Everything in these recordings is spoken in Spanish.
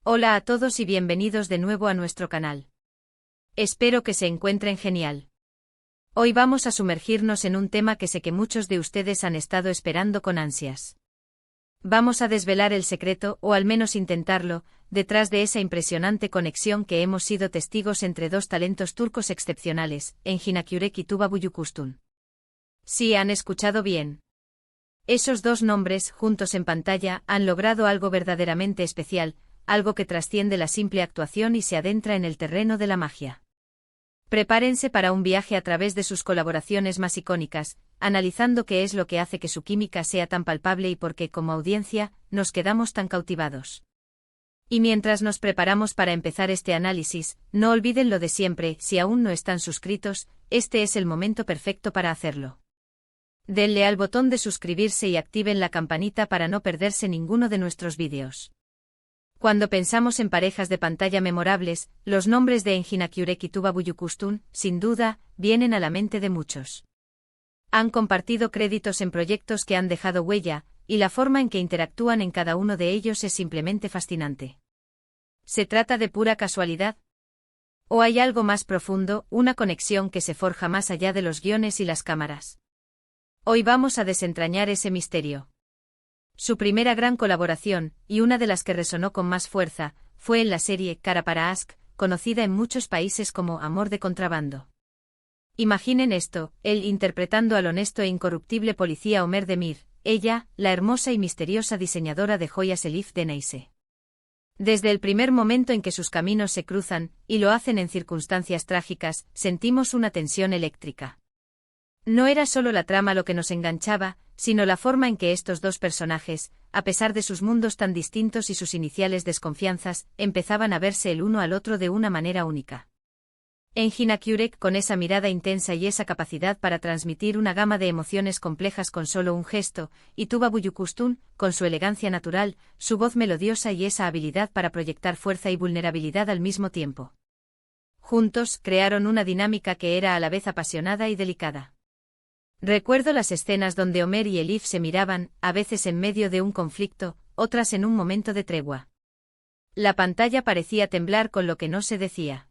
Hola a todos y bienvenidos de nuevo a nuestro canal. Espero que se encuentren genial. Hoy vamos a sumergirnos en un tema que sé que muchos de ustedes han estado esperando con ansias. Vamos a desvelar el secreto, o al menos intentarlo, detrás de esa impresionante conexión que hemos sido testigos entre dos talentos turcos excepcionales, Engin Akyürek y Tuba Büyüküstün. Sí, han escuchado bien. Esos dos nombres, juntos en pantalla, han logrado algo verdaderamente especial, algo que trasciende la simple actuación y se adentra en el terreno de la magia. Prepárense para un viaje a través de sus colaboraciones más icónicas, analizando qué es lo que hace que su química sea tan palpable y por qué, como audiencia, nos quedamos tan cautivados. Y mientras nos preparamos para empezar este análisis, no olviden lo de siempre: si aún no están suscritos, este es el momento perfecto para hacerlo. Denle al botón de suscribirse y activen la campanita para no perderse ninguno de nuestros vídeos. Cuando pensamos en parejas de pantalla memorables, los nombres de Engin Akyürek y Tuba Büyüküstün, sin duda, vienen a la mente de muchos. Han compartido créditos en proyectos que han dejado huella, y la forma en que interactúan en cada uno de ellos es simplemente fascinante. ¿Se trata de pura casualidad? ¿O hay algo más profundo, una conexión que se forja más allá de los guiones y las cámaras? Hoy vamos a desentrañar ese misterio. Su primera gran colaboración, y una de las que resonó con más fuerza, fue en la serie Kara para Aşk, conocida en muchos países como Amor de contrabando. Imaginen esto, él interpretando al honesto e incorruptible policía Ömer Demir, ella, la hermosa y misteriosa diseñadora de joyas Elif Deneyse. Desde el primer momento en que sus caminos se cruzan, y lo hacen en circunstancias trágicas, sentimos una tensión eléctrica. No era solo la trama lo que nos enganchaba, sino la forma en que estos dos personajes, a pesar de sus mundos tan distintos y sus iniciales desconfianzas, empezaban a verse el uno al otro de una manera única. Engin Akyürek, con esa mirada intensa y esa capacidad para transmitir una gama de emociones complejas con solo un gesto, y Tuba Büyüküstün, con su elegancia natural, su voz melodiosa y esa habilidad para proyectar fuerza y vulnerabilidad al mismo tiempo. Juntos, crearon una dinámica que era a la vez apasionada y delicada. Recuerdo las escenas donde Ömer y Elif se miraban, a veces en medio de un conflicto, otras en un momento de tregua. La pantalla parecía temblar con lo que no se decía.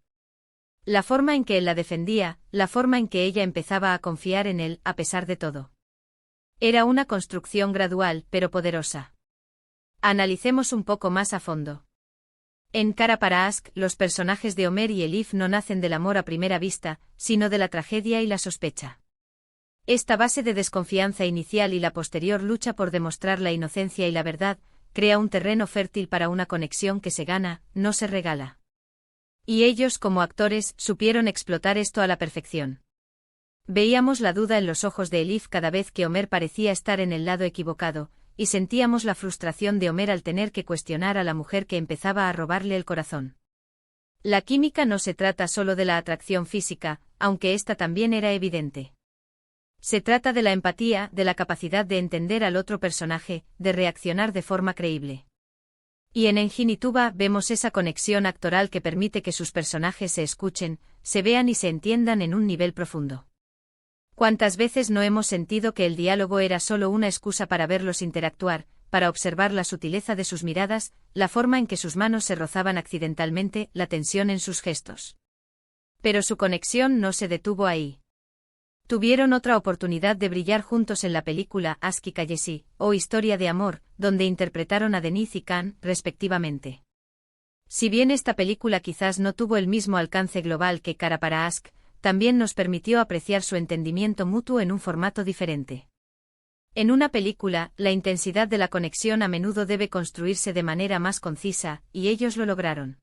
La forma en que él la defendía, la forma en que ella empezaba a confiar en él, a pesar de todo. Era una construcción gradual, pero poderosa. Analicemos un poco más a fondo. En Kara para Aşk, los personajes de Ömer y Elif no nacen del amor a primera vista, sino de la tragedia y la sospecha. Esta base de desconfianza inicial y la posterior lucha por demostrar la inocencia y la verdad, crea un terreno fértil para una conexión que se gana, no se regala. Y ellos, como actores, supieron explotar esto a la perfección. Veíamos la duda en los ojos de Elif cada vez que Ömer parecía estar en el lado equivocado, y sentíamos la frustración de Ömer al tener que cuestionar a la mujer que empezaba a robarle el corazón. La química no se trata solo de la atracción física, aunque esta también era evidente. Se trata de la empatía, de la capacidad de entender al otro personaje, de reaccionar de forma creíble. Y en Engin y Tuba vemos esa conexión actoral que permite que sus personajes se escuchen, se vean y se entiendan en un nivel profundo. ¿Cuántas veces no hemos sentido que el diálogo era solo una excusa para verlos interactuar, para observar la sutileza de sus miradas, la forma en que sus manos se rozaban accidentalmente, la tensión en sus gestos? Pero su conexión no se detuvo ahí. Tuvieron otra oportunidad de brillar juntos en la película Aşk Hikâyesi, o Historia de Amor, donde interpretaron a Deniz y Kaan, respectivamente. Si bien esta película quizás no tuvo el mismo alcance global que Kara para Aşk, también nos permitió apreciar su entendimiento mutuo en un formato diferente. En una película, la intensidad de la conexión a menudo debe construirse de manera más concisa, y ellos lo lograron.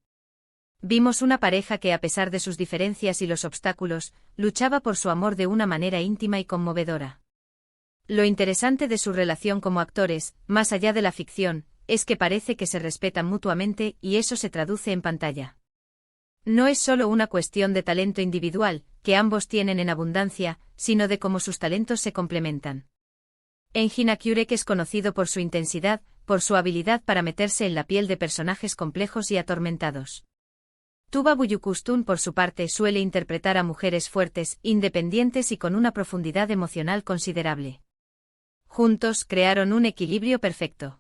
Vimos una pareja que, a pesar de sus diferencias y los obstáculos, luchaba por su amor de una manera íntima y conmovedora. Lo interesante de su relación como actores, más allá de la ficción, es que parece que se respetan mutuamente y eso se traduce en pantalla. No es solo una cuestión de talento individual, que ambos tienen en abundancia, sino de cómo sus talentos se complementan. Engin Akyürek es conocido por su intensidad, por su habilidad para meterse en la piel de personajes complejos y atormentados. Tuba Büyüküstün, por su parte, suele interpretar a mujeres fuertes, independientes y con una profundidad emocional considerable. Juntos crearon un equilibrio perfecto.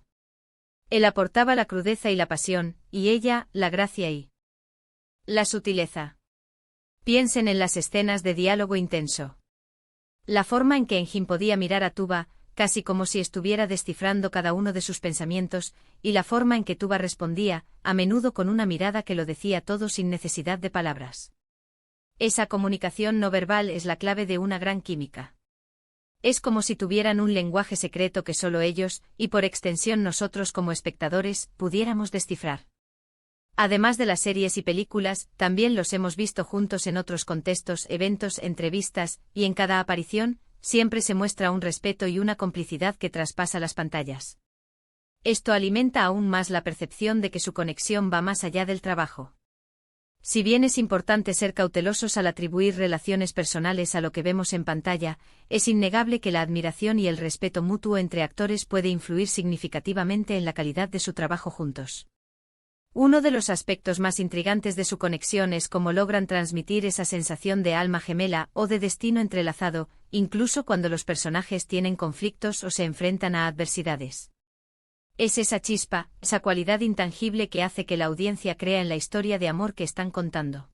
Él aportaba la crudeza y la pasión, y ella, la gracia y la sutileza. Piensen en las escenas de diálogo intenso. La forma en que Engin podía mirar a Tuba, casi como si estuviera descifrando cada uno de sus pensamientos, y la forma en que Tuba respondía, a menudo con una mirada que lo decía todo sin necesidad de palabras. Esa comunicación no verbal es la clave de una gran química. Es como si tuvieran un lenguaje secreto que solo ellos, y por extensión nosotros como espectadores, pudiéramos descifrar. Además de las series y películas, también los hemos visto juntos en otros contextos, eventos, entrevistas, y en cada aparición, siempre se muestra un respeto y una complicidad que traspasa las pantallas. Esto alimenta aún más la percepción de que su conexión va más allá del trabajo. Si bien es importante ser cautelosos al atribuir relaciones personales a lo que vemos en pantalla, es innegable que la admiración y el respeto mutuo entre actores puede influir significativamente en la calidad de su trabajo juntos. Uno de los aspectos más intrigantes de su conexión es cómo logran transmitir esa sensación de alma gemela o de destino entrelazado, incluso cuando los personajes tienen conflictos o se enfrentan a adversidades. Es esa chispa, esa cualidad intangible que hace que la audiencia crea en la historia de amor que están contando.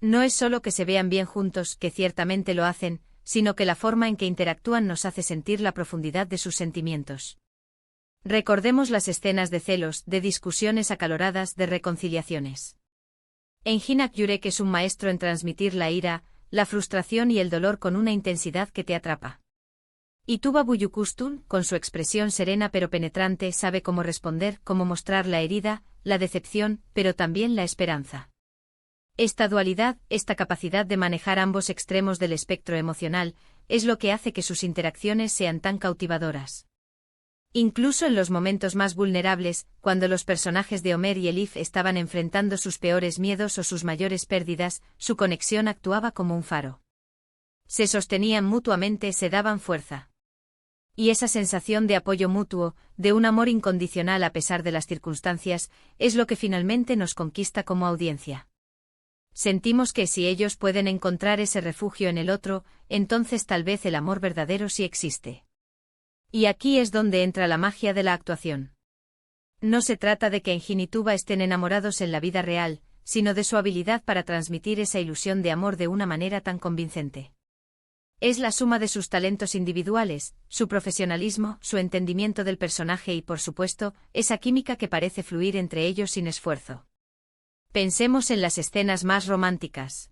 No es solo que se vean bien juntos, que ciertamente lo hacen, sino que la forma en que interactúan nos hace sentir la profundidad de sus sentimientos. Recordemos las escenas de celos, de discusiones acaloradas, de reconciliaciones. Engin Akyurek es un maestro en transmitir la ira, la frustración y el dolor con una intensidad que te atrapa. Y Tuba Büyüküstün, con su expresión serena pero penetrante, sabe cómo responder, cómo mostrar la herida, la decepción, pero también la esperanza. Esta dualidad, esta capacidad de manejar ambos extremos del espectro emocional, es lo que hace que sus interacciones sean tan cautivadoras. Incluso en los momentos más vulnerables, cuando los personajes de Ömer y Elif estaban enfrentando sus peores miedos o sus mayores pérdidas, su conexión actuaba como un faro. Se sostenían mutuamente, se daban fuerza. Y esa sensación de apoyo mutuo, de un amor incondicional a pesar de las circunstancias, es lo que finalmente nos conquista como audiencia. Sentimos que si ellos pueden encontrar ese refugio en el otro, entonces tal vez el amor verdadero sí existe. Y aquí es donde entra la magia de la actuación. No se trata de que Engin y Tuba estén enamorados en la vida real, sino de su habilidad para transmitir esa ilusión de amor de una manera tan convincente. Es la suma de sus talentos individuales, su profesionalismo, su entendimiento del personaje y, por supuesto, esa química que parece fluir entre ellos sin esfuerzo. Pensemos en las escenas más románticas.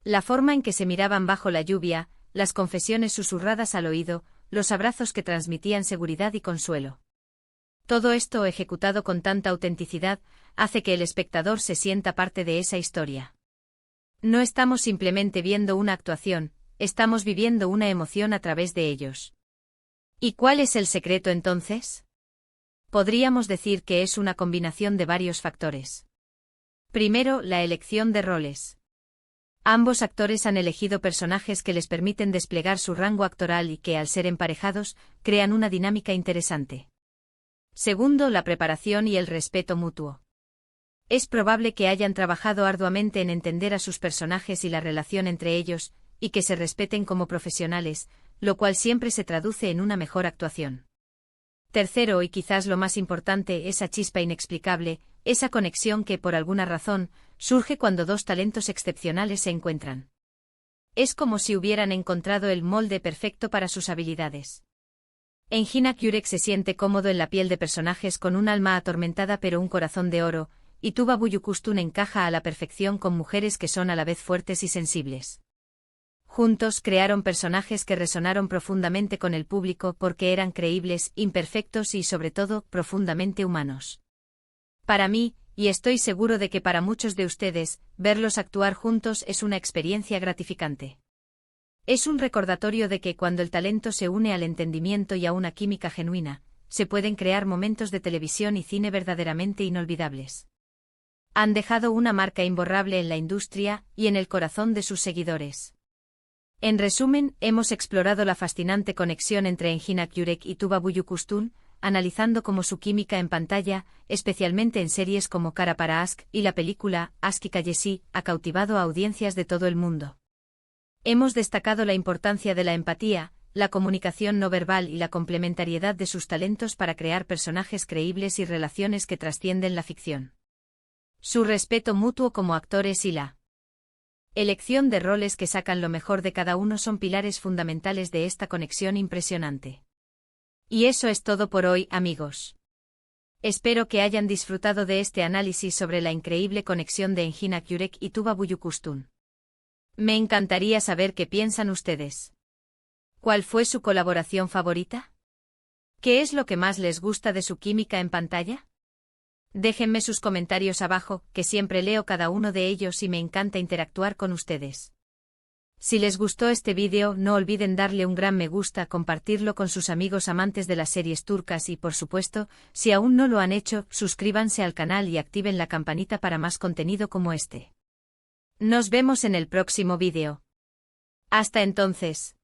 La forma en que se miraban bajo la lluvia, las confesiones susurradas al oído, los abrazos que transmitían seguridad y consuelo. Todo esto, ejecutado con tanta autenticidad, hace que el espectador se sienta parte de esa historia. No estamos simplemente viendo una actuación, estamos viviendo una emoción a través de ellos. ¿Y cuál es el secreto entonces? Podríamos decir que es una combinación de varios factores. Primero, la elección de roles. Ambos actores han elegido personajes que les permiten desplegar su rango actoral y que, al ser emparejados, crean una dinámica interesante. Segundo, la preparación y el respeto mutuo. Es probable que hayan trabajado arduamente en entender a sus personajes y la relación entre ellos, y que se respeten como profesionales, lo cual siempre se traduce en una mejor actuación. Tercero, y quizás lo más importante, esa chispa inexplicable, esa conexión que, por alguna razón, surge cuando dos talentos excepcionales se encuentran. Es como si hubieran encontrado el molde perfecto para sus habilidades. Engin Akyurek se siente cómodo en la piel de personajes con un alma atormentada pero un corazón de oro, y Tuba Büyüküstün encaja a la perfección con mujeres que son a la vez fuertes y sensibles. Juntos crearon personajes que resonaron profundamente con el público porque eran creíbles, imperfectos y, sobre todo, profundamente humanos. Para mí, y estoy seguro de que para muchos de ustedes, verlos actuar juntos es una experiencia gratificante. Es un recordatorio de que cuando el talento se une al entendimiento y a una química genuina, se pueden crear momentos de televisión y cine verdaderamente inolvidables. Han dejado una marca imborrable en la industria y en el corazón de sus seguidores. En resumen, hemos explorado la fascinante conexión entre Engin Akyurek y Tuba Büyüküstün, analizando cómo su química en pantalla, especialmente en series como Kara para Aşk y la película Aşk Hikayesi, ha cautivado a audiencias de todo el mundo. Hemos destacado la importancia de la empatía, la comunicación no verbal y la complementariedad de sus talentos para crear personajes creíbles y relaciones que trascienden la ficción. Su respeto mutuo como actores y la elección de roles que sacan lo mejor de cada uno son pilares fundamentales de esta conexión impresionante. Y eso es todo por hoy, amigos. Espero que hayan disfrutado de este análisis sobre la increíble conexión de Enginak Yurek y Tuba Büyüküstün. Me encantaría saber qué piensan ustedes. ¿Cuál fue su colaboración favorita? ¿Qué es lo que más les gusta de su química en pantalla? Déjenme sus comentarios abajo, que siempre leo cada uno de ellos y me encanta interactuar con ustedes. Si les gustó este vídeo, no olviden darle un gran me gusta, compartirlo con sus amigos amantes de las series turcas y, por supuesto, si aún no lo han hecho, suscríbanse al canal y activen la campanita para más contenido como este. Nos vemos en el próximo vídeo. Hasta entonces.